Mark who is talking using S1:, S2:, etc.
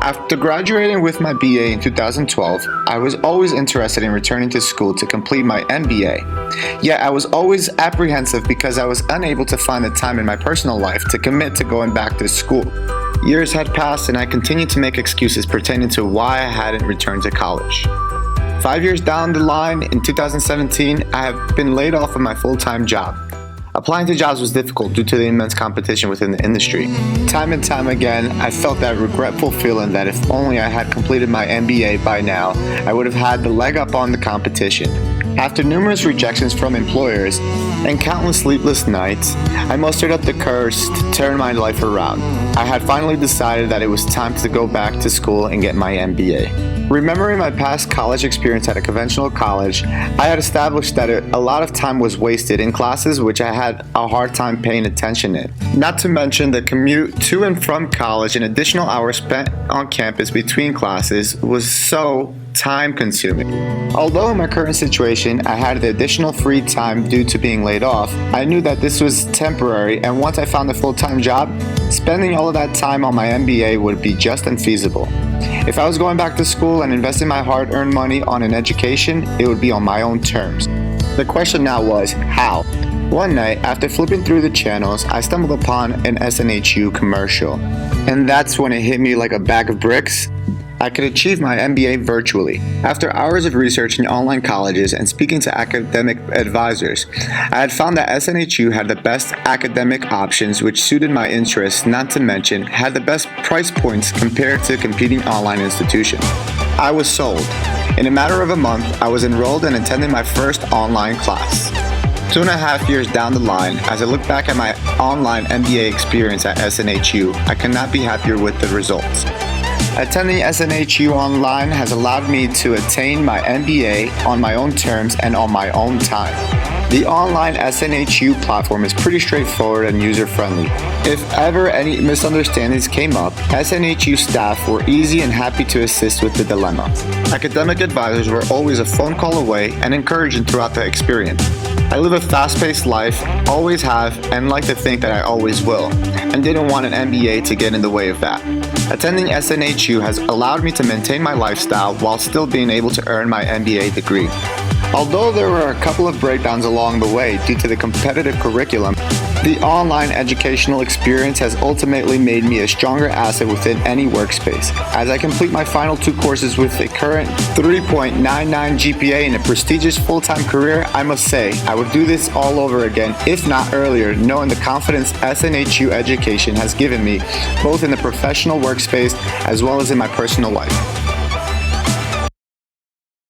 S1: After graduating with my BA in 2012, I was always interested in returning to school to complete my MBA. Yet I was always apprehensive because I was unable to find the time in my personal life to commit to going back to school. Years had passed and I continued to make excuses pertaining to why I hadn't returned to college. 5 years down the line, in 2017, I have been laid off of my full-time job. Applying to jobs was difficult due to the immense competition within the industry. Time and time again, I felt that regretful feeling that if only I had completed my MBA by now, I would have had the leg up on the competition. After numerous rejections from employers and countless sleepless nights, I mustered up the courage to turn my life around. I had finally decided that it was time to go back to school and get my MBA. Remembering my past college experience at a conventional college, I had established that a lot of time was wasted in classes which I had a hard time paying attention in. Not to mention the commute to and from college and additional hours spent on campus between classes was so time-consuming. Although in my current situation I had the additional free time due to being laid off, I knew that this was temporary, and once I found a full-time job, spending all of that time on my MBA would be just unfeasible. If I was going back to school and investing my hard-earned money on an education, it would be on my own terms. The question now was, how? One night, after flipping through the channels, I stumbled upon an SNHU commercial. And that's when it hit me like a bag of bricks. I could achieve my MBA virtually. After hours of research in online colleges and speaking to academic advisors, I had found that SNHU had the best academic options which suited my interests, not to mention had the best price points compared to competing online institutions. I was sold. In a matter of a month, I was enrolled and attended my first online class. 2.5 years down the line, as I look back at my online MBA experience at SNHU, I could not be happier with the results. Attending SNHU online has allowed me to attain my MBA on my own terms and on my own time. The online SNHU platform is pretty straightforward and user-friendly. If ever any misunderstandings came up, SNHU staff were easy and happy to assist with the dilemma. Academic advisors were always a phone call away and encouraging throughout the experience. I live a fast-paced life, always have, and like to think that I always will, and didn't want an MBA to get in the way of that. Attending SNHU has allowed me to maintain my lifestyle while still being able to earn my MBA degree. Although there were a couple of breakdowns along the way due to the competitive curriculum, the online educational experience has ultimately made me a stronger asset within any workspace. As I complete my final 2 courses with a current 3.99 GPA and a prestigious full-time career, I must say, I would do this all over again, if not earlier, knowing the confidence SNHU education has given me, both in the professional workspace as well as in my personal life.